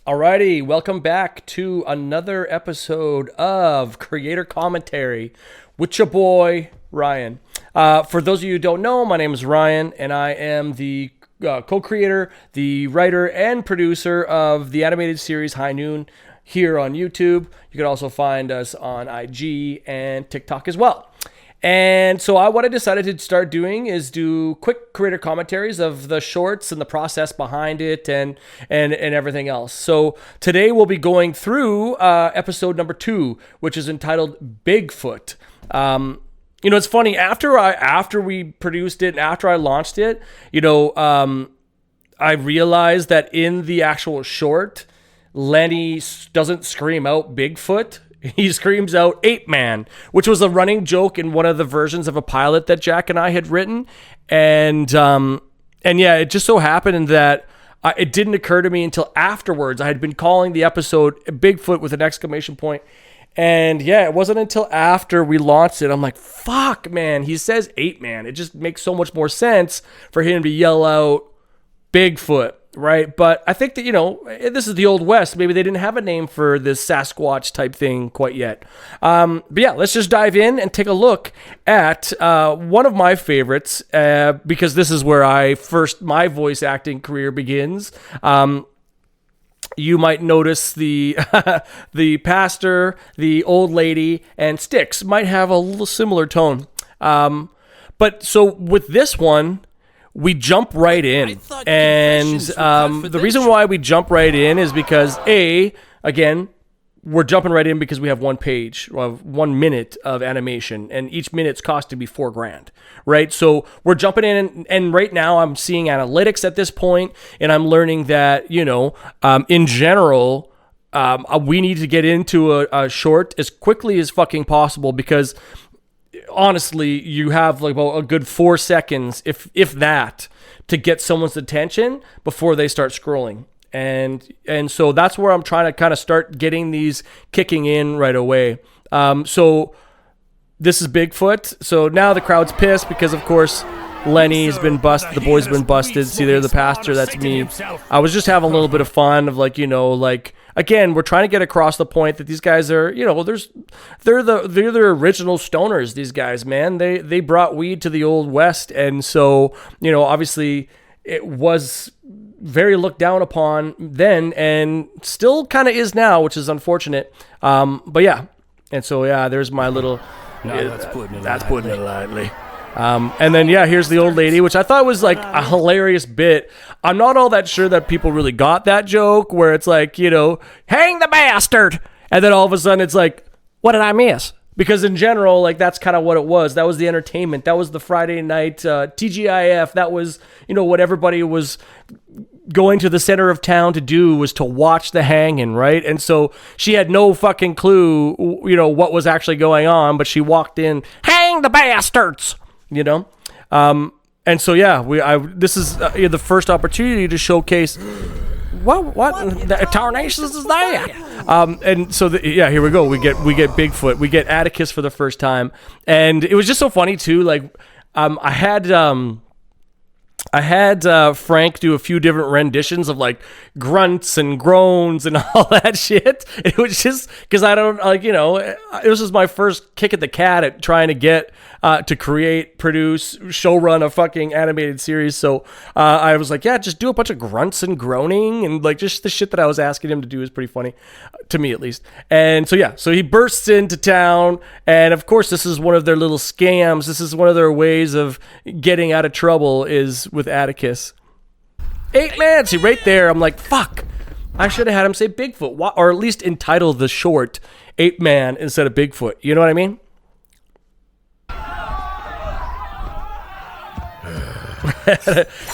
Alrighty, welcome back to another episode of Creator Commentary with your boy, Ryan. For those of you who don't know, my name is Ryan, and I am the co-creator, the writer, and producer of the animated series High Noon here on YouTube. You can also find us on IG and TikTok as well. And so what I decided to start doing is do quick creator commentaries of the shorts and the process behind it and everything else. So today we'll be going through episode number 2, which is entitled Bigfoot. It's funny, after we produced it and after I launched it, I realized that in the actual short, Lenny doesn't scream out Bigfoot. He screams out Ape Man, which was a running joke in one of the versions of a pilot that Jack and I had written. And yeah, it just so happened that it didn't occur to me until afterwards. I had been calling the episode Bigfoot with an exclamation point. And yeah, it wasn't until after we launched it, I'm like, fuck, man, he says Ape Man. It just makes so much more sense for him to yell out Bigfoot. Right, but I think that, this is the Old West. Maybe they didn't have a name for this Sasquatch type thing quite yet. But yeah, let's just dive in and take a look at one of my favorites, because this is where my voice acting career begins. You might notice the the pastor, the old lady, and Styx might have a little similar tone. But so with this one, we jump right in, and the reason why we jump right in is because again, we're jumping right in because we have one page of 1 minute of animation, and each minute's costing me $4,000, right? So we're jumping in, and right now I'm seeing analytics at this point, and I'm learning that in general, we need to get into a short as quickly as fucking possible because. Honestly, you have like about a good 4 seconds, if that, to get someone's attention before they start scrolling. And so that's where I'm trying to kind of start getting these kicking in right away. So this is Bigfoot. So now the crowd's pissed because, of course, Lenny has been busted. The boy's been busted. See, they're the pastor. That's me. I was just having a little bit of fun of again, we're trying to get across the point that these guys are, they're the original stoners. These guys, man, they brought weed to the Old West, and so obviously it was very looked down upon then, and still kind of is now, which is unfortunate. But yeah, and so yeah, there's my little. That's putting it lightly. And then, yeah, here's the old lady, which I thought was like a hilarious bit. I'm not all that sure that people really got that joke where it's like, hang the bastard. And then all of a sudden it's like, what did I miss? Because in general, like that's kind of what it was. That was the entertainment. That was the Friday night TGIF. That was, what everybody was going to the center of town to do, was to watch the hanging, right? And so she had no fucking clue, what was actually going on, but she walked in, hang the bastards. And so yeah, this is the first opportunity to showcase what the tarnations is that. And so here we go. We get Bigfoot. We get Atticus for the first time, and it was just so funny too. Like I had Frank do a few different renditions of like grunts and groans and all that shit. It was just because I don't it was just my first kick at the cat at trying to get to create, produce, showrun a fucking animated series. So I was like, yeah, just do a bunch of grunts and groaning, and like just the shit that I was asking him to do is pretty funny to me, at least. And so yeah, so he bursts into town, and of course this is one of their little scams. This is one of their ways of getting out of trouble is with Atticus. Ape Man, see right there, I'm like, fuck, I should have had him say Bigfoot, or at least entitle the short Ape Man instead of Bigfoot. You know what I mean?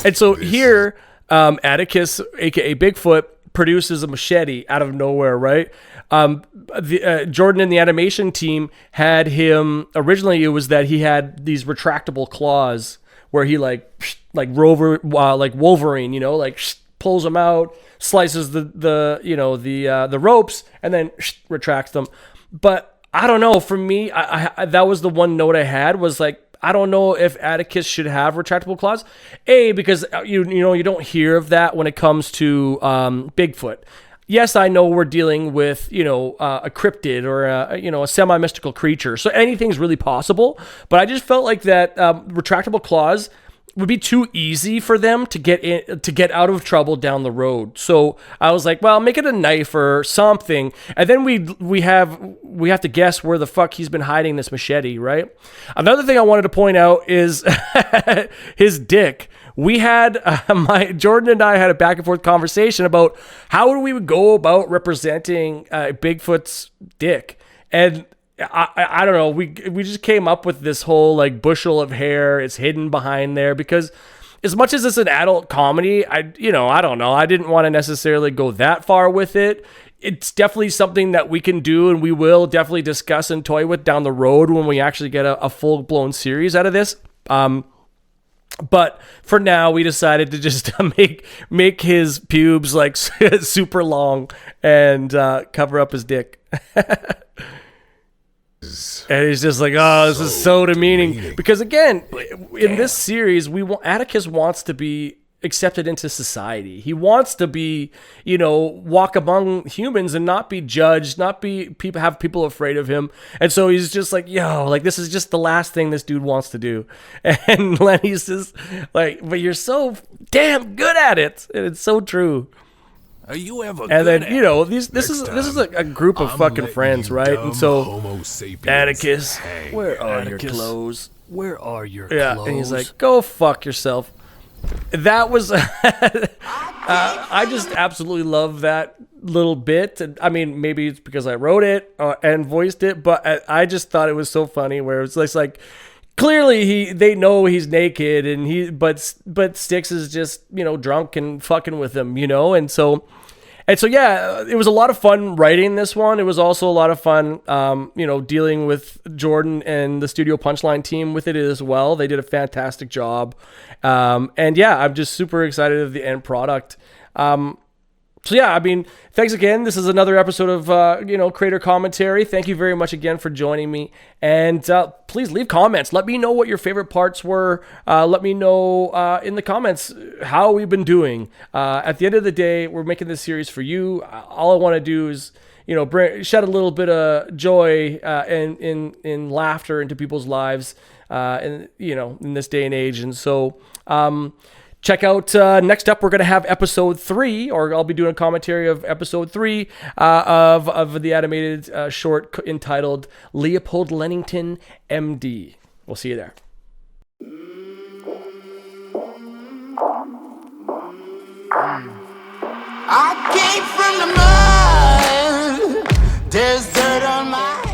And so here, Atticus, aka Bigfoot, produces a machete out of nowhere, right? Jordan and the animation team had him, originally it was that he had these retractable claws where he like Wolverine, pulls them out, slices the ropes, and then retracts them. But I don't know, for me, I that was the one note I had, was like, I don't know if Atticus should have retractable claws. Because you don't hear of that when it comes to Bigfoot. yes, I know we're dealing with, a cryptid or a semi-mystical creature. So anything's really possible. But I just felt like that retractable claws would be too easy for them to get out of trouble down the road. So I was like, well, make it a knife or something. And then we have to guess where the fuck he's been hiding this machete, right? Another thing I wanted to point out is his dick. We had Jordan and I had a back and forth conversation about how we would go about representing Bigfoot's dick. And I don't know. We just came up with this whole like bushel of hair. It's hidden behind there because as much as it's an adult comedy, I don't know. I didn't want to necessarily go that far with it. It's definitely something that we can do and we will definitely discuss and toy with down the road when we actually get a full blown series out of this. But for now, we decided to just make his pubes like super long and cover up his dick. And he's just like, oh, this is so demeaning. Because again, in this series, Atticus wants to be accepted into society. He wants to be, walk among humans and not be judged, have people afraid of him. And so he's just like, yo, like this is just the last thing this dude wants to do. And Lenny's just like, but you're so damn good at it. And it's so true. Are you ever and then this is a group of fucking friends, right? And so Atticus, where are your clothes? Where are your clothes? Yeah, and he's like, go fuck yourself. That was I just absolutely love that little bit. I mean, maybe it's because I wrote it and voiced it, but I just thought it was so funny where it's like clearly they know he's naked and but Styx is just drunk and fucking with him, and so yeah, it was a lot of fun writing this one. It was also a lot of fun dealing with Jordan and the Studio Punchline team with it as well. They did a fantastic job, and yeah, I'm just super excited of the end product. So yeah, I mean, thanks again. This is another episode of, Creator Commentary. Thank you very much again for joining me. And please leave comments. Let me know what your favorite parts were. Let me know in the comments how we've been doing. At the end of the day, we're making this series for you. All I want to do is, shed a little bit of joy and laughter into people's lives, in this day and age. And so, check out, next up, we're going to have episode 3, or I'll be doing a commentary of episode 3 of the animated short entitled Leopold Lennington, MD. We'll see you there. I came from the mud. There's dirt on my